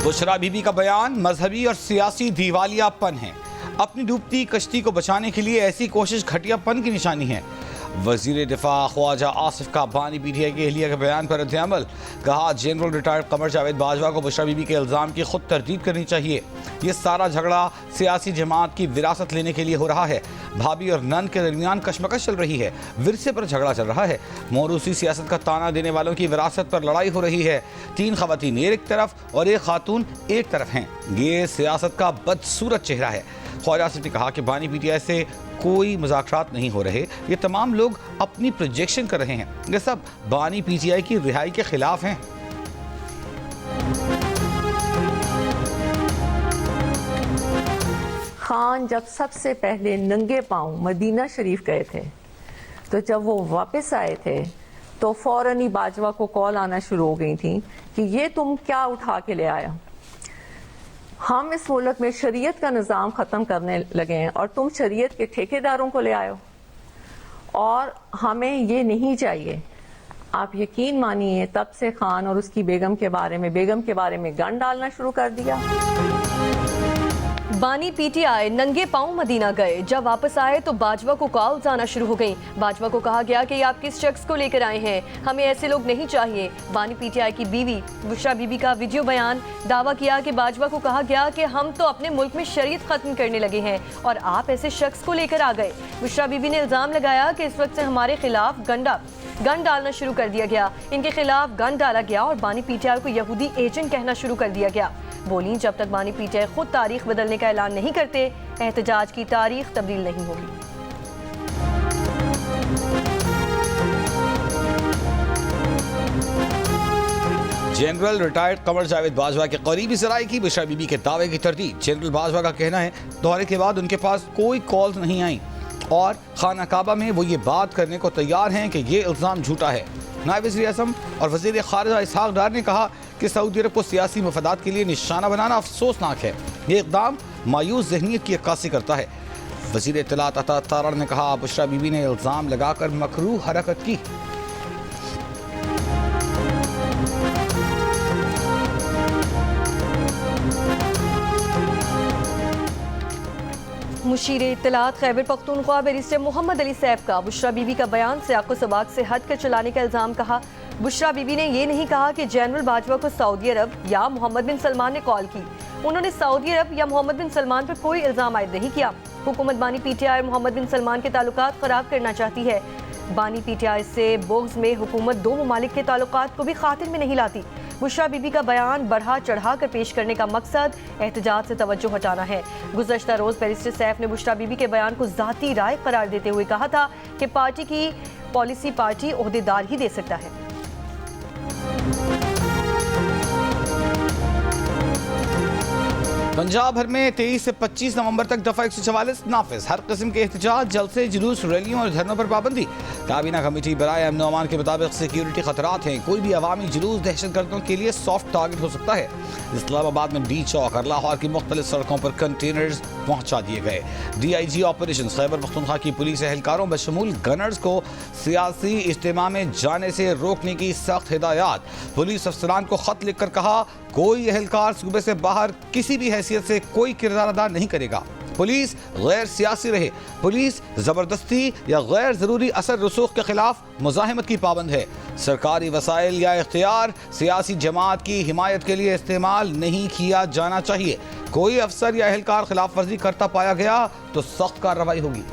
बुशरा बीबी का बयान मजहबी और सियासी दिवालियापन है। अपनी डूबती कश्ती को बचाने के लिए ऐसी कोशिश घटियापन की निशानी है। वजीर दिफा ख्वाजा आसिफ का बानी पीटीआई के एहलिया के बयान पर रद्द-ए-अमल। कहा, जनरल रिटायर्ड कमर जावेद बाजवा को बुशरा बीबी के इल्ज़ाम की खुद तरदीद करनी चाहिए। ये सारा झगड़ा सियासी जमात की विरासत लेने के लिए हो रहा है। भाभी और नन के दरमियान कशमकश चल रही है, विरसे पर झगड़ा चल रहा है। मोरूसी सियासत का ताना देने वालों की विरासत पर लड़ाई हो रही है। 3 खवातीन एक तरफ और 1 खातून एक तरफ हैं। ये सियासत का बदसूरत चेहरा है। ख्वाजा आसिफ ने कहा कि बानी पीटीआई से कोई मुज़ाकरात नहीं हो रहे। ये तमाम लोग अपनी प्रोजेक्शन कर रहे हैं। ये सब बानी पीटीआई की रिहाई के खिलाफ हैं। खान जब सबसे पहले नंगे पांव मदीना शरीफ गए थे, तो जब वो वापस आए थे तो फौरन ही बाजवा को कॉल आना शुरू हो गई थी कि ये तुम क्या उठा के ले आया। हम इस मुल्क में शरीयत का निज़ाम ख़त्म करने लगे हैं और तुम शरीयत के ठेकेदारों को ले आए हो, और हमें ये नहीं चाहिए। आप यकीन मानिए, तब से खान और उसकी बेगम के बारे में गन डालना शुरू कर दिया। बानी पीटीआई नंगे पांव मदीना गए। जब वापस आए तो बाजवा को कॉल्स आना शुरू हो गई। बाजवा को कहा गया कि आप किस शख्स को लेकर आए हैं, हमें ऐसे लोग नहीं चाहिए। बानी पीटीआई की बीवी बुशरा बीबी का वीडियो बयान। दावा किया कि बाजवा को कहा गया कि हम तो अपने मुल्क में शरीयत खत्म करने लगे हैं और आप ऐसे शख्स को लेकर आ गए। बुशरा बीबी ने इल्जाम लगाया कि इस वक्त से हमारे खिलाफ गन डालना शुरू कर दिया गया। इनके खिलाफ गन डाला गया और बानी पीटीआई को यहूदी एजेंट कहना शुरू कर दिया गया। बोली, जब तक बानी पीटीआई खुद तारीख बदलने का ऐलान नहीं करते, एहतजाज की तारीख तब्दील नहीं होगी। जनरल रिटायर्ड कमर जावेद बाजवा के करीबी ज़राए की बुशरा बीबी के दावे की तरदीद। जनरल बाजवा का कहना है, दौरे के बाद उनके पास कोई कॉल्स नहीं आई और खाना काबा में वो ये बात करने को तैयार हैं कि ये इल्ज़ाम झूठा है। नायब वज़ीर आज़म और वज़ीर ख़ारिजा इसहाक़ डार ने कहा कि सऊदी अरब को सियासी मफादात के लिए निशाना बनाना अफसोसनाक है। ये इक़दाम मायूस ज़हनियत की अक्कासी करता है। वज़ीर इत्तलात अता तारड़ ने कहा, बुशरा बीबी ने इल्ज़ाम लगाकर मकरूह हरकत की। मुशीर इत्तलात खैबर पख्तूनख्वा बैरिस्टर मोहम्मद अली सैफ का बुशरा बीबी का बयान सियाक़ो सबाक़ से हट कर चलाने का इल्ज़ाम। कहा, बुशरा बीबी ने यह नहीं कहा कि जनरल बाजवा को सऊदी अरब या मोहम्मद बिन सलमान ने कॉल की। उन्होंने सऊदी अरब या मोहम्मद बिन सलमान पर कोई इल्ज़ाम आयद नहीं किया। हुकूमत बानी पीटीआई और मोहम्मद बिन सलमान के ताल्लुकात ख़राब करना चाहती है। बानी पीटीआई से बुग़्ज़ में हुकूमत 2 ममालिक के ताल्लुकात को भी खातिर में नहीं लाती। बुशरा बीबी का बयान बढ़ा चढ़ा कर पेश करने का मकसद एहतजाज से तवज्जो हटाना है। गुज़श्ता रोज़ बैरिस्टर सैफ ने बुशरा बीबी के बयान को ज़ाती राय करार देते हुए कहा था कि पार्टी की पॉलिसी पार्टी ओहदेदार ही दे सकता है। पंजाब भर में 23 से 25 नवंबर तक दफा 144 नाफिज। हर किस्म के एहतजाज, जलसे, जुलूस, रैलियों और धरनों पर पाबंदी। काबीना कमेटी बराए अमन अमान के मुताबिक सिक्योरिटी खतरात हैं। कोई भी अवामी जुलूस दहशतगर्दों के लिए सॉफ्ट टारगेट हो सकता है। इस्लामाबाद में डी चौक और लाहौर की मुख्तलिफ सड़कों पर कंटेनर्स पहुंचा दिए गए। DIG ऑपरेशन खैबर पख्तूनख्वा की पुलिस एहलकारों बशमूल गनर्स को सियासी इज्तिमा में जाने से रोकने की सख्त हिदायत। पुलिस अफसरान को खत लिखकर कहा, कोई एहलकार सूबे से बाहर किसी भी हैसियत से कोई किरदार अदा नहीं करेगा। पुलिस गैर सियासी रहे। पुलिस जबरदस्ती या गैर जरूरी असर रसूख के खिलाफ मुजाहिमत की पाबंद है। सरकारी वसाइल या इख्तियार सियासी जमात की हिमायत के लिए इस्तेमाल नहीं किया जाना चाहिए। कोई अफसर या एहलकार खिलाफ वर्जी करता पाया गया तो सख्त कार्रवाई होगी।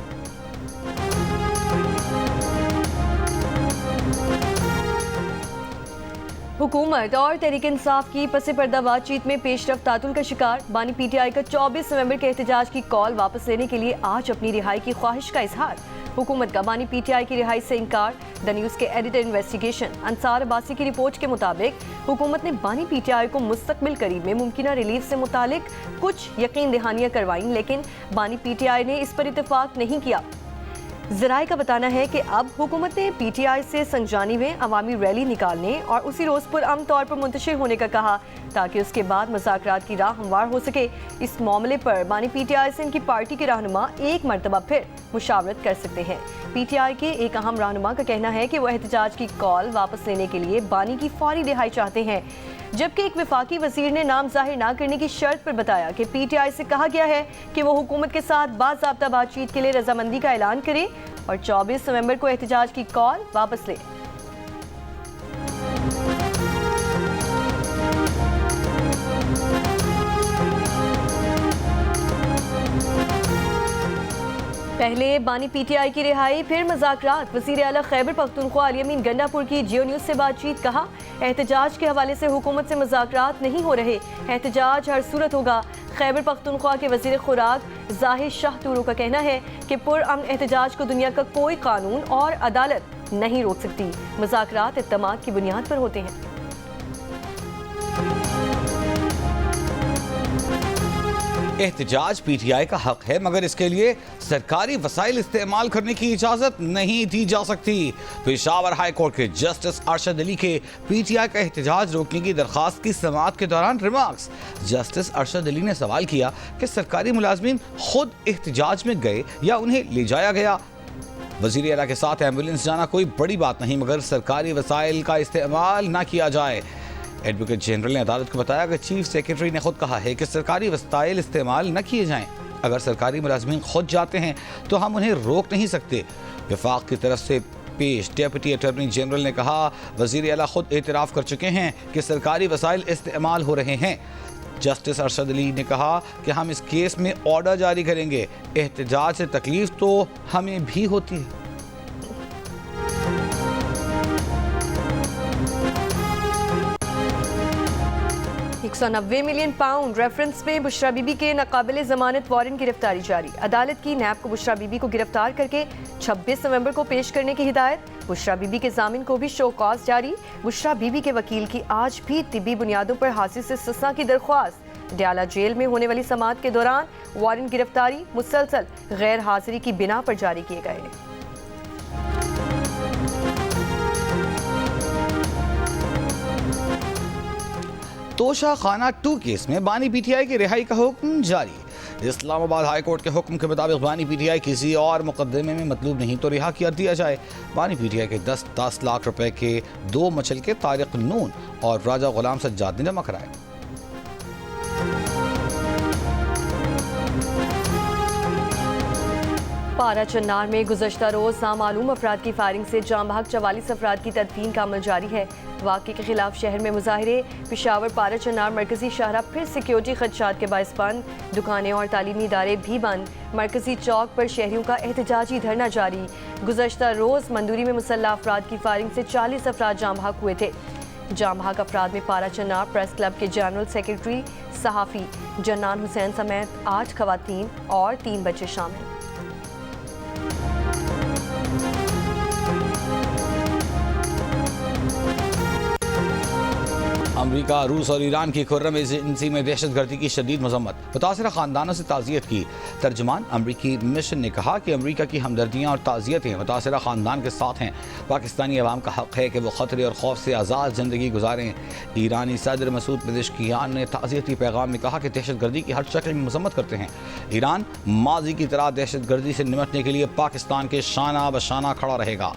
हुकूमत और तहरीक इंसाफ की पसे पर्दा बातचीत में पेशरफ्त तातुल का शिकार। बानी पीटीआई का 24 नवंबर के एहतजाज की कॉल वापस लेने के लिए आज अपनी रिहाई की ख्वाहिश का इजहार। हुकूमत का बानी पीटीआई की रिहाई से इनकार। द न्यूज़ के एडिटर इन्वेस्टिगेशन अंसार अब्बासी की रिपोर्ट के मुताबिक हुकूमत ने बानी पीटीआई को मुस्तकबिल करीब में मुमकिना रिलीफ से मुतालिक कुछ यकीन दहानियां करवाई, लेकिन बानी पीटीआई ने इस पर इत्तेफाक नहीं किया। ज़राए का बताना है कि अब हुकूमत ने पीटीआई से संजानी में अवामी रैली निकालने और उसी रोज़ पर आम तौर पर मुंतशिर होने का कहा, ताकि उसके बाद मुज़ाकरात की राह हमवार हो सके। इस मामले पर बानी पीटीआई से इनकी पार्टी के रहनुमा एक मरतबा फिर मुशावरत कर सकते हैं। पीटीआई के एक अहम रहनुमा का कहना है कि वह एहतजाज की कॉल वापस लेने के लिए बानी की फौरी रिहाई चाहते हैं। जबकि एक वफाकी वजीर ने नाम जाहिर ना करने की शर्त पर बताया कि PTI से कहा गया है कि वो हुकूमत के साथ बाज़ाब्ता बातचीत के लिए रजामंदी का ऐलान करे और 24 नवंबर को एहतजाज की कॉल वापस ले। पहले बानी PTI की रिहाई, फिर मुज़ाकरात। वज़ीर आला खैबर पख्तूनख्वा अली अमीन गंडापुर की जियो न्यूज़ से बातचीत। कहा, एहतजाज के हवाले से हुकूमत से मुज़ाकरात नहीं हो रहे, एहतजाज हर सूरत होगा। खैबर पख्तूनख्वा के वज़ीर खुराक जाहिद शाह तूरू का कहना है कि पुरअमन एहतजाज को दुनिया का कोई कानून और अदालत नहीं रोक सकती। मुज़ाकरात इत्तमाद की बुनियाद पर होते हैं। एहतजाज PTI का हक है, मगर इसके लिए सरकारी वसाइल इस्तेमाल करने की इजाजत नहीं दी जा सकती। पेशावर हाई कोर्ट के जस्टिस अरशद अली के PTI का एहतजाज रोकने की दरखास्त की समाअत के दौरान रिमार्क्स। जस्टिस अरशद अली ने सवाल किया कि सरकारी मुलाजमीन खुद एहतजाज में गए या उन्हें ले जाया गया। वजीर आला के साथ एम्बुलेंस जाना कोई बड़ी बात नहीं, मगर सरकारी वसाइल का इस्तेमाल ना किया जाए। एडवोकेट जनरल ने अदालत को बताया कि चीफ सेक्रेटरी ने खुद कहा है कि सरकारी वसाइल इस्तेमाल न किए जाएं। अगर सरकारी मुलाजमीन खुद जाते हैं तो हम उन्हें रोक नहीं सकते। वफाक की तरफ से पेश डेप्यूटी अटॉर्नी जनरल ने कहा, वजीर आला खुद एतराफ़ कर चुके हैं कि सरकारी वसाइल इस्तेमाल हो रहे हैं। जस्टिस अरशद अली ने कहा कि हम इस केस में ऑर्डर जारी करेंगे। एहतजाज से तकलीफ तो हमें भी होती है। 190 मिलियन पाउंड रेफरेंस में बुशरा बीबी के नाकाबिले जमानत वारंट गिरफ्तारी जारी। अदालत की नैब को बुशरा बीबी को गिरफ्तार करके 26 नवंबर को पेश करने की हिदायत। बुशरा बीबी के जामिन को भी शो कॉज जारी। बुशरा बीबी के वकील की आज भी तिब्बी बुनियादों पर हासिल से सजा की दरख्वास्त। डयाला जेल में होने वाली समाअत के दौरान वारंट गिरफ्तारी मुसलसल गैर हाजिरी की बिना पर जारी किए गए। तोशा खाना 2 केस में बानी PTI की रिहाई का हुक्म जारी। इस्लामाबाद हाई कोर्ट के हुक्म के मुताबिक बानी PTI किसी और मुकदमे में मतलूब नहीं तो रिहा कर दिया जाए। बानी PTI के 10 लाख रुपए के 2 मचल के तारिक नून और राजा गुलाम सज्जाद ने जमा कराए। पारा चन्नार में गुज़श्ता रोज नामालूम अफराद की फायरिंग से जाम भाग 44 अफराद की तदफीन का अमल जारी है। वाक़े के खिलाफ शहर में मुजाहरे। पेशावर पारा चन्नार मरकजी शाहरा फिर सिक्योरिटी खदशात के बायस बंद। दुकानें और तालीमी इदारे भी बंद। मरकजी चौक पर शहरियों का एहतजाजी धरना जारी। गुज़श्ता रोज मंदूरी में मुसल्लह अफराद की फायरिंग से 40 अफराद जाम भाग हुए थे। जाम भाग अफराद में पारा चन्नार प्रेस क्लब के जनरल सेक्रेटरी सहाफ़ी जन्नान हुसैन समेत 8 खवातीन और 3 बच्चे शामिल। अमरीका, रूस और ईरान की खुर्रम एजेंसी में दहशतगर्दी की शदीद मजम्मत। मुतासरा खानदानों से ताज़ियत की। तर्जुमान अमरीकी मिशन ने कहा कि अमरीका की हमदर्दियाँ और ताज़ियतें मुतासरा खानदान के साथ हैं। पाकिस्तानी अवाम का हक़ है कि वो ख़तरे और खौफ से आज़ाद ज़िंदगी गुजारें। ईरानी सदर मसूद पेज़ेश्कियान ने ताज़ियती पैगाम में कहा कि दहशतगर्दी की हर शक्ल में मजम्मत करते हैं। ईरान माजी की तरह दहशतगर्दी से निपटने के लिए पाकिस्तान के शाना बशाना खड़ा रहेगा।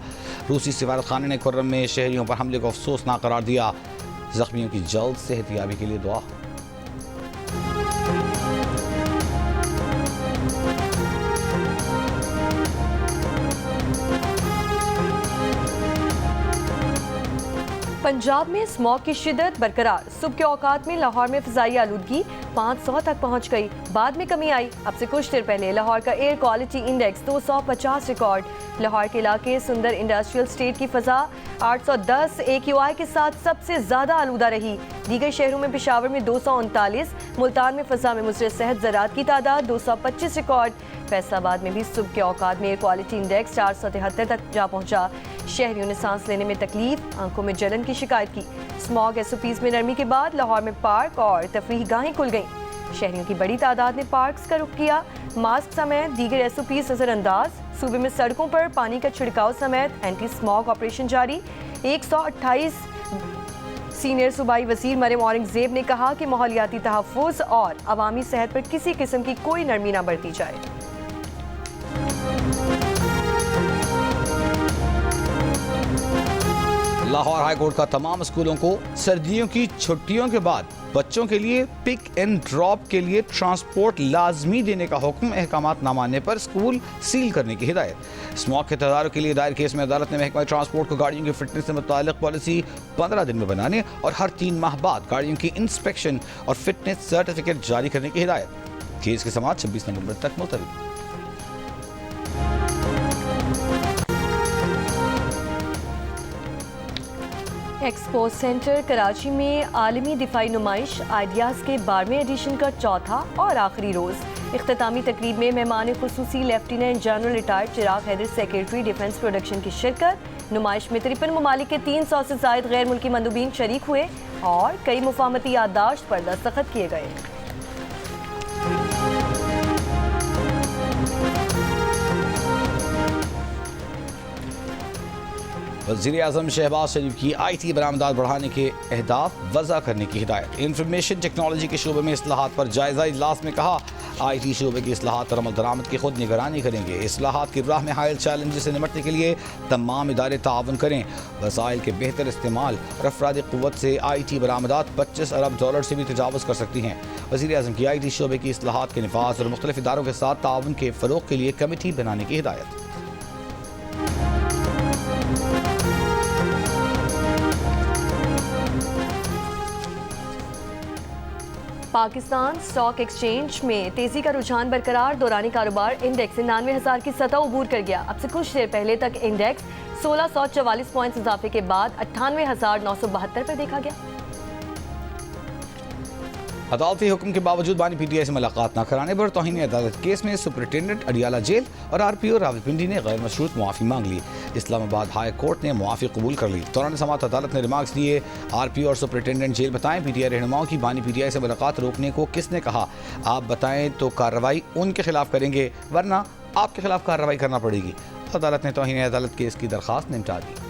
रूसी सफारत खाने ने खुर्रम में शहरियों पर हमले को अफसोसनाक करार दिया। जख्मियों की जल्द सेहतयाबी के लिए दुआ। पंजाब में स्मॉग की शिद्दत बरकरार। सुबह के औकात में लाहौर में फ़िज़ाई आलूदगी 500 तक पहुंच गई, बाद में कमी आई। अब से कुछ देर पहले लाहौर का air quality index 250 record. Lahore के इलाके सुंदर इंडस्ट्रियल स्टेट की फ़ज़ा 810 AQI के साथ सबसे ज़्यादा आलूदा रही। दीगर शहरों में पेशावर में 239, मुल्तान में फ़ज़ा में मुसरत सेहत ज़रात की तादाद 225 रिकॉर्ड। फैसलाबाद में भी सुबह के औकात में एयर क्वालिटी इंडेक्स 473 तक जा पहुंचा। शहरियों ने सांस लेने में तकलीफ, आंखों में जलन की शिकायत की। स्मॉग SOPs में नरमी के बाद लाहौर में पार्क और तफरीह गाहें खुल गईं। शहरियों की बड़ी तादाद ने पार्क्स का रुख किया। मास्क समेत दीगर SOPs नजरअंदाज। सूबे में सड़कों पर पानी का छिड़काव समेत एंटी स्मॉग ऑपरेशन जारी। 128 सीनियर सूबाई वजीर मरियम औरंगजेब ने कहा कि माहौलियाती तहफ़्फ़ुज़ और अवामी सेहत पर किसी किस्म की कोई नरमी न बरती जाए। लाहौर हाई कोर्ट का तमाम स्कूलों को सर्दियों की छुट्टियों के बाद बच्चों के लिए पिक एंड ड्रॉप के लिए ट्रांसपोर्ट लाजमी देने का हुक्म, अहकामात ना मानने पर स्कूल सील करने की हिदायत। इस मौके तदारुक के लिए दायर केस में अदालत ने महकमा ट्रांसपोर्ट को गाड़ियों की फिटनेस से मुताल्लिक पॉलिसी 15 दिन में बनाने और हर 3 माह बाद गाड़ियों की इंस्पेक्शन और फिटनेस सर्टिफिकेट जारी करने की हिदायत। केस की समाअत 26 नवंबर तक मुलतवी। एक्सपो सेंटर कराची में आलमी दिफाई नुमाइश आइडियाज़ के 12वें एडिशन का चौथा और आखिरी रोज़। इख्तितामी तकरीब में मेहमान खुसूसी लेफ्टिनेंट जनरल रिटायर्ड चिराग हैदर सेक्रेटरी डिफेंस प्रोडक्शन की शिरकत। नुमाइश में 53 ममालिक के 300 से ज़ायद गैर मुल्की मंदूबीन शरीक हुए और कई मुफाहमती याददाश्त पर दस्तखत किए गए। वज़ीर-ए-आज़म शहबाज शरीफ की IT बरामदात बढ़ाने के अहदाफ वज़ा करने की हिदायत। इंफॉर्मेशन टेक्नोलॉजी के शोबे में इस्लाहात पर जायज़ा इजलास में कहा, IT शोबे की इस्लाहात और अमल दरामद की खुद निगरानी करेंगे। इस्लाहात की राह में हायल चैलेंज से निपटने के लिए तमाम इदारे तावन करें। वसाइल के बेहतर इस्तेमाल और अफरादी क़ुव्वत से IT बरामदात $25 अरब से भी तजावुज़ कर सकती हैं। वज़ीर-ए-आज़म की IT शोबे की इस्लाहात के निफाज़ और मुख्तलिफ इदारों के साथ तावन के फ़रोग़ के लिए कमेटी बनाने की हिदायत। पाकिस्तान स्टॉक एक्सचेंज में तेजी का रुझान बरकरार। दौरानी कारोबार इंडेक्स 99,000 की सतह उबूर कर गया। अब से कुछ देर पहले तक इंडेक्स 1644 पॉइंट्स इजाफे के बाद 98,972 पर देखा गया। अदालती हुक्म के बावजूद बानी PTI से मुलाकात न कराने पर तौहीन अदालत केस में सुपरिटेंडेंट अडियाला जेल और RPO रावलपिंडी ने गैर मशरूत मुआफ़ी मांग ली। इस्लामाबाद हाई कोर्ट ने मुआफ़ी कबूल कर ली। दौरान समाअत अदालत ने रिमार्क्स दिए, RPO और सुपरिटेंडेंट जेल बताएं PTI रहनुमाओं की बानी PTI से मुलाकात रोकने को किसने कहा। आप बताएं तो कार्रवाई उनके खिलाफ करेंगे, वरना आपके खिलाफ कार्रवाई करना पड़ेगी। अदालत ने तौहीन अदालत केस की दरख्वास्त निपटा दी।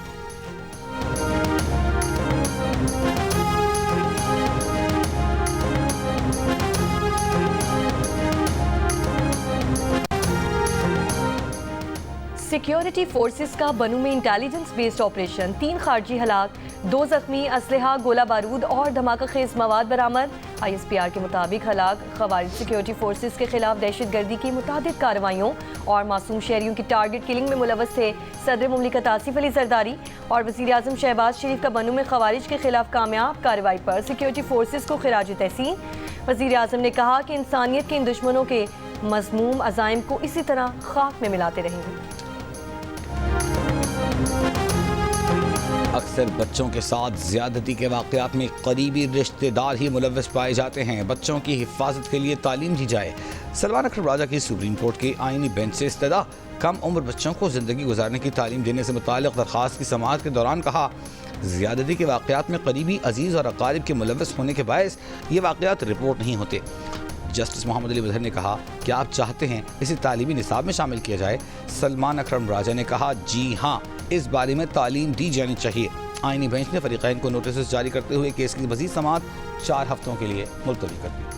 सिक्योरिटी फोर्सेस का बनू में इंटेलिजेंस बेस्ड ऑपरेशन, 3 खारजी हलाक, 2 जख्मी, असलहा, गोला बारूद और धमाका खेज मवाद बरामद। ISPR के मुताबिक हलाक खवारिज सिक्योरिटी फोर्सेस के खिलाफ दहशतगर्दी की मुतादिद कार्रवाइयों और मासूम शहरियों की टारगेट किलिंग में मुलव्वस थे। सदर मुमलिकत आसिफ अली जरदारी और वज़ीर-ए-आज़म शहबाज शरीफ का बनू में खवारिज के खिलाफ कामयाब कार्रवाई पर सिक्योरिटी फोर्सेस को खिराज तहसीन। वज़ीर-ए-आज़म ने कहा कि इंसानियत के इन दुश्मनों के मज़मूम अज़ाइम को इसी तरह खाक में मिलाते रहेंगे। अक्सर बच्चों के साथ ज़्यादती के वाक़यात में करीबी रिश्तेदार ही मुलव्वस पाए जाते हैं। बच्चों की हिफाजत के लिए तालीम दी जाए। सलमान अकरम राजा की सुप्रीम कोर्ट के आईनी बेंच से इस्तदा। कम उम्र बच्चों को ज़िंदगी गुजारने की तालीम देने से मुताल्लिक़ दरख्वास्त की समाअत के दौरान कहा, ज़्यादती के वाक़यात में करीबी अजीज़ और अकारिब के मुलव्वस होने के बायस ये वाक़यात रिपोर्ट नहीं होते। जस्टिस मोहम्मद अली बदर ने कहा, क्या आप चाहते हैं इसे तालीमी निसाब में शामिल किया जाए? सलमान अकरम राजा ने कहा, जी हाँ, इस बारे में तालीम दी जानी चाहिए। आईनी बेंच ने फरीक़ैन को नोटिस जारी करते हुए केस की मज़ीद समाअत 4 हफ्तों के लिए मुलतवी कर दी।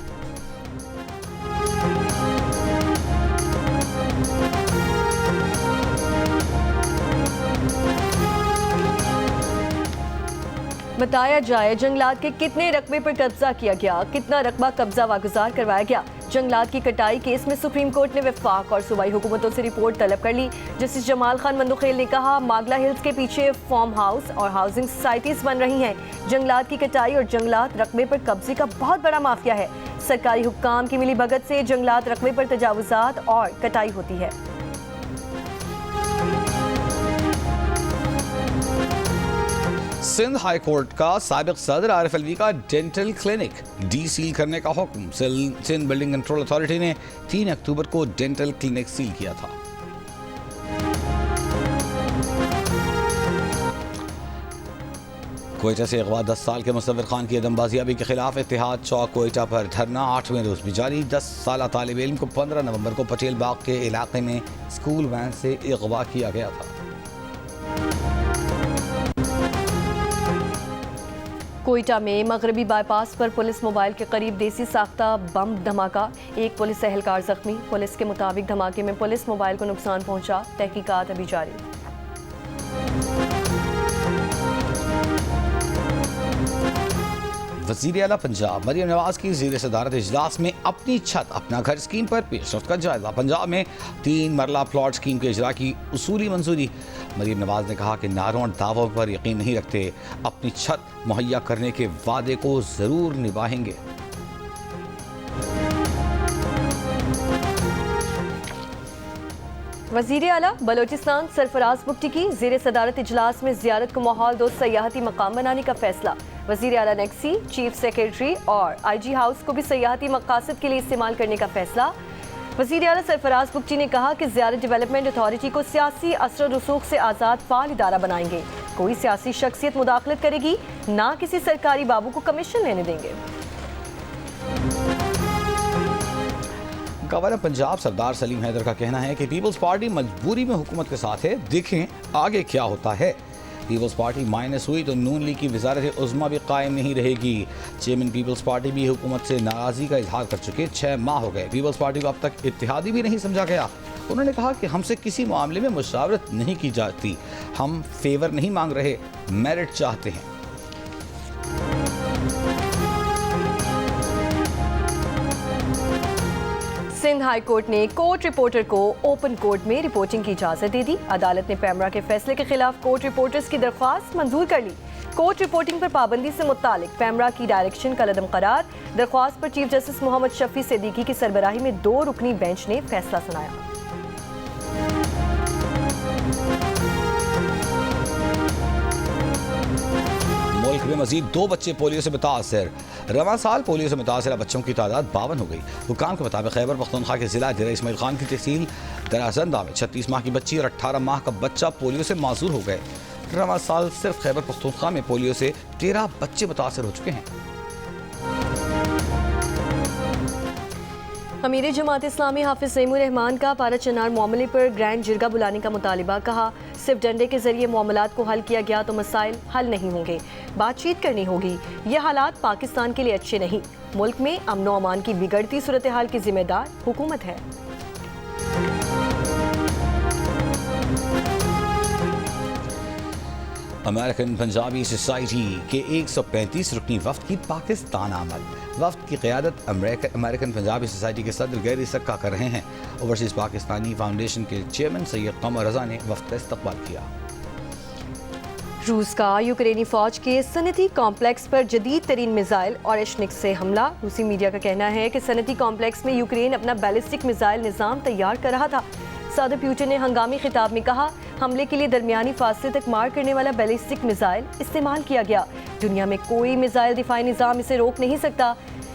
बताया जाए जंगलात के कितने रकबे पर कब्जा किया गया, कितना रकबा कब्जा वागुजार करवाया गया। जंगलात की कटाई केस में सुप्रीम कोर्ट ने वफाक और सूबाई हुकूमतों से रिपोर्ट तलब कर ली। जस्टिस जमाल खान मंदुखेल ने कहा, मागला हिल्स के पीछे फार्म हाउस और हाउसिंग सोसाइटीज बन रही हैं। जंगलात की कटाई और जंगलात रकबे पर कब्जे का बहुत बड़ा माफिया है। सरकारी हुक्काम की मिली भगत से जंगलात रकबे पर तजावुजात और कटाई होती है। सिंध हाई कोर्ट का साबिक सदर आरिफ अलवी का डेंटल क्लिनिक डीसील करने का हुक्म। सिंध बिल्डिंग कंट्रोल अथॉरिटी ने 3 अक्टूबर को डेंटल क्लिनिक सील किया था। कोयटा से अगवा 10 साल के मुसव्विर खान की अदमबाजियाबी के खिलाफ इत्तेहाद चौक कोयटा पर धरना 8वें रोज भी जारी। 10 साला तालिब इल्म को 15 नवंबर को पटेल बाग के इलाके में स्कूल वैन से अगवा किया गया था। कोयटा में मगरबी बाईपास पर पुलिस मोबाइल के करीब देसी साख्ता बम धमाका, 1 पुलिस एहलकार जख्मी। पुलिस के मुताबिक धमाके में पुलिस मोबाइल को नुकसान पहुंचा। तहकीकात अभी जारी। वज़ीर आला पंजाब मरीम नवाज की ज़ेर सदारत इजलास में अपनी छत अपना घर स्कीम पर पेशरफ्त का जायजा। पंजाब में 3 मरला प्लॉट स्कीम के इजरा की उसूली मंजूरी। मरीम नवाज ने कहा कि नारों दावों पर यकीन नहीं रखते, अपनी छत मुहैया करने के वादे को ज़रूर निभाएंगे। वज़ीर आला बलोचिस्तान सरफराज बुगटी की ज़ेर सदारत इजलास में ज़ियारत को माहौल दोस्त सयाहती मकाम बनाने का फैसला। वज़ीर आला नेक्सी, चीफ सेक्रेटरी और IG हाउस को भी सयाहती मकासद के लिए इस्तेमाल करने का फैसला। वज़ीर आला सरफराज बुगटी ने कहा कि ज़ियारत डेवलपमेंट अथॉरिटी को सियासी असर रसूख से आज़ाद फ़ाल इदारा बनाएंगे। कोई सियासी शख्सियत मुदाखलत करेगी, ना किसी सरकारी बाबू को कमीशन लेने देंगे। गवर्नर पंजाब सरदार सलीम हैदर का कहना है कि पीपल्स पार्टी मजबूरी में हुकूमत के साथ है, देखें आगे क्या होता है। पीपल्स पार्टी माइनस हुई तो नून लीग की वजारत उज़्मा भी कायम नहीं रहेगी। चेयरमैन पीपल्स पार्टी भी हुकूमत से नाराज़गी का इजहार कर चुके। 6 माह हो गए, पीपल्स पार्टी को अब तक इत्तेहादी भी नहीं समझा गया। उन्होंने कहा कि हमसे किसी मामले में मुशावरत नहीं की जाती, हम फेवर नहीं मांग रहे, मेरिट चाहते हैं। सिंध हाई कोर्ट ने कोर्ट रिपोर्टर को ओपन कोर्ट में रिपोर्टिंग की इजाजत दे दी। अदालत ने पैमरा के फैसले के खिलाफ कोर्ट रिपोर्टर्स की दरख्वास्त मंजूर कर ली। कोर्ट रिपोर्टिंग पर पाबंदी से मुतालिक पैमरा की डायरेक्शन का लदम करार। दरख्वास्त पर चीफ जस्टिस मोहम्मद शफी सिद्दीकी की सरबराही में 2 रुकनी बेंच ने फैसला सुनाया। मुल्क में मजीद 2 बच्चे पोलियो से मुतासर। रवां साल पोलियो से मुतासर बच्चों की तादाद 52 हो गई। हुकाम के मुताबिक खैबर पख्तूनख्वा के जिला डेरा इस्माइल खान की तहसील दराजंदा में 36 माह की बच्ची और 18 माह का बच्चा पोलियो से माजूर हो गए। रवां साल सिर्फ खैबर पख्तूनख्वा में पोलियो से 13 बच्चे मुतासर हो चुके हैं। अमीर जमात इस्लामी हाफिज ज़ैमुर रहमान का पारा चनार मामले पर ग्रैंड जिरगा बुलाने का मुतालिबा। कहा, सिर्फ डंडे के जरिए मामलात को हल किया गया तो मसाइल हल नहीं होंगे, बातचीत करनी होगी। ये हालात पाकिस्तान के लिए अच्छे नहीं। मुल्क में अमन व अमान की बिगड़ती सूरत हाल की जिम्मेदार हुकूमत है। अमेरिकन पंजाबी सोसाइटी के 135 रुकनी वफ्द की पाकिस्तान आमद। वफ्द की क़यादत अमेरिकन पंजाबी सोसाइटी के सदर गैरी सक्का कर रहे हैं। ओवरसीज़ पाकिस्तानी फाउंडेशन के चेयरमैन सैयद कमर रजा ने वफ्द का इस्तकबाल किया। रूस का यूक्रेनी फौज के सनती कॉम्प्लेक्स पर जदीद तरीन मिसाइल और एशनिक से हमला। रूसी मीडिया का कहना है कि सनती कॉम्प्लेक्स में यूक्रेन अपना बैलिस्टिक मिसाइल निज़ाम तैयार कर रहा था। सदर पुतिन ने हंगामी खिताब में कहा, हमले के लिए दरमियानी फासले तक मार करने वाला बैलिस्टिक मिसाइल इस्तेमाल किया गया। दुनिया में कोई मिसाइल दिफाई निज़ाम इसे रोक नहीं सकता।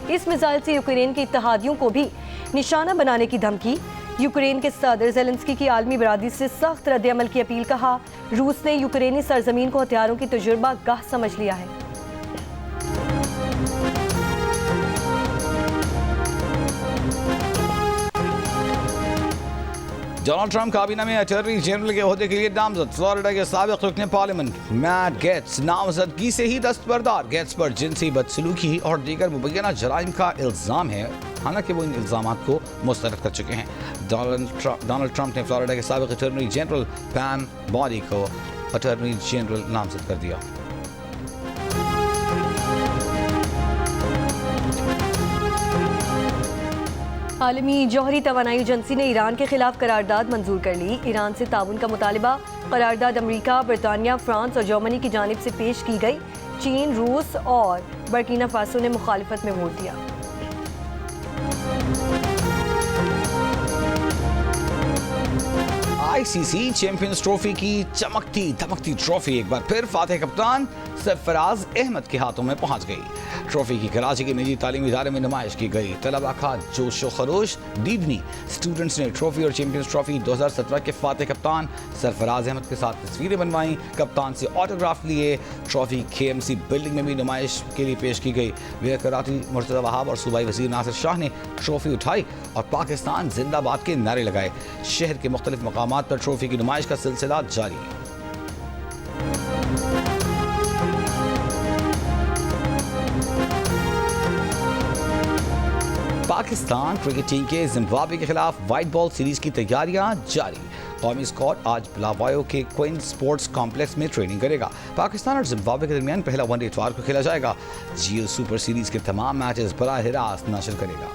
इस मिसाइल से यूक्रेन के इत्तेहादियों को भी निशाना बनाने की धमकी। यूक्रेन के सदर ज़ेलेंस्की की आलमी बरादरी से सख्त रद्द-ए-अमल की अपील। कहा, रूस ने यूक्रेनी सरजमीन को हथियारों की तजुर्बा गाह समझ लिया है। डोनाल्ड ट्रंप काबीना में अटॉर्नी जनरल के ओहदे के लिए नामजद। फ्लोरिडा के साबिक रुकने पार्लियामेंट मैट गेट्स नामजदगी से ही दस्तबरदार। गेट्स पर जिनसी बदसलूकी और दीगर मुबैना जराइम का इल्ज़ाम है, हालांकि वो इन इल्ज़ामात को मुस्तरद कर चुके हैं। डोनाल्ड ट्रंप ने फ्लोरिडा के साबिक अटॉर्नी जनरल पैम बॉडी को अटॉर्नी जनरल नामजद कर दिया। आलमी जौहरी तवानाई एजेंसी ने ईरान के खिलाफ करारदाद मंजूर कर ली। ईरान से ताउन का मुतालिबा। करारदाद अमरीका, बरतानिया, फ्रांस और जर्मनी की जानिब से पेश की गई। चीन, रूस और बर्किना फासो ने मुखालिफत में वोट दिया। ICC चैंपियंस ट्रॉफी की चमकती धमकती ट्रॉफी एक बार फिर फातेह कप्तान सरफराज अहमद के हाथों में पहुंच गई। ट्रॉफी की कराची के निजी तालीमी इदारे में नुमाइश की गई। तलबा का जोश व खरोश दीदनी। स्टूडेंट्स ने ट्रॉफी और चैंपियंस ट्रॉफी 2017 के फातेह कप्तान सरफराज अहमद के साथ तस्वीरें बनवाई, कप्तान से ऑटोग्राफ लिए। ट्रॉफी KMC बिल्डिंग में भी नुमाइश के लिए पेश की गई। मेयर कराची मुर्तज़ा वहाब और सूबाई वज़ीर नासिर शाह ने ट्रॉफी उठाई और पाकिस्तान जिंदाबाद के नारे लगाए। शहर के मुख्तलिफ मकामात पर ट्रॉफी की नुमाइश का सिलसिला जारी है। पाकिस्तान क्रिकेट टीम के जिम्बाब्वे के खिलाफ व्हाइट बॉल सीरीज की तैयारियां जारी। कौमी स्क्वाड आज बुलावायो के क्वीन स्पोर्ट्स कॉम्प्लेक्स में ट्रेनिंग करेगा। पाकिस्तान और जिम्बाब्वे के दरमियान पहला वनडे इतवार को खेला जाएगा। जियो सुपर सीरीज के तमाम मैचेस बराह रास्त नशर करेगा।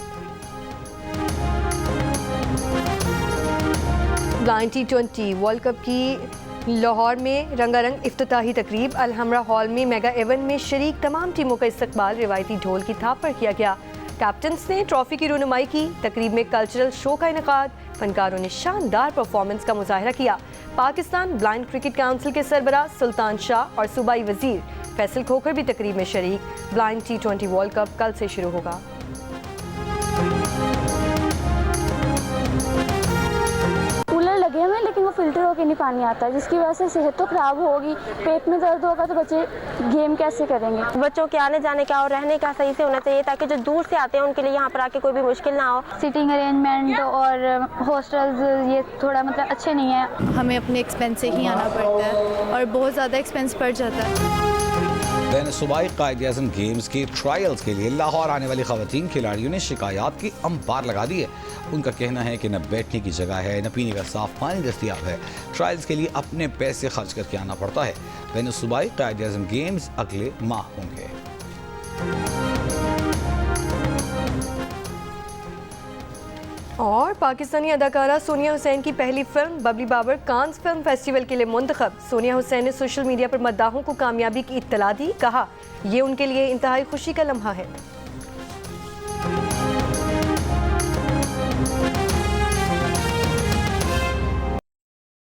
ब्लाइंड T20 वर्ल्ड कप की लाहौर में रंगारंग इफ्तिताही तकरीब। अलहमरा हॉल में मेगा इवेंट में शरीक तमाम टीमों का इस्तकबाल रिवायती ढोल की थाप पर किया गया। कैप्टन्स ने ट्रॉफी की रुनुमाई की। तकरीब में कल्चरल शो का इनेकाद। फनकारों ने शानदार परफॉर्मेंस का मुजाहरा किया। पाकिस्तान ब्लाइंड क्रिकेट काउंसिल के सरबराह सुल्तान शाह और सूबाई वजीर फैसल खोखर भी तकरीब में शरीक। ब्लाइंड T20 वर्ल्ड कप कल से शुरू होगा। कूलर लगे हुए हैं लेकिन वो फिल्टर होकर नहीं पानी आता, जिसकी वजह से सेहत तो खराब होगी। पेट में दर्द होगा तो बच्चे गेम कैसे करेंगे। बच्चों के आने जाने का और रहने का सही से होना चाहिए ताकि जो दूर से आते हैं उनके लिए यहाँ पर आके कोई भी मुश्किल ना हो। सिटिंग अरेंजमेंट और हॉस्टल्स ये थोड़ा मतलब अच्छे नहीं है। हमें अपने एक्सपेंस से ही आना पड़ता है और बहुत ज़्यादा एक्सपेंस पड़ जाता है। बैन-ए-सूबाई कायदे-ए-आज़म गेम्स के ट्रायल्स के लिए लाहौर आने वाली खवातीन खिलाड़ियों ने शिकायत की अंबार लगा दी है। उनका कहना है कि न बैठने की जगह है, न पीने का साफ पानी दस्तियाब है। ट्रायल्स के लिए अपने पैसे खर्च करके आना पड़ता है। बैन-ए-सूबाई कायदे-ए-आज़म गेम्स अगले माह होंगे। और पाकिस्तानी अदाकारा सोनिया हुसैन की पहली फिल्म Babli Babar Cannes film festival के लिए मुंतखब। सोनिया हुसैन ने सोशल मीडिया पर मद्दाहों को कामयाबी की इत्तला दी। कहा, यह उनके लिए इंतहाई खुशी का लम्हा है।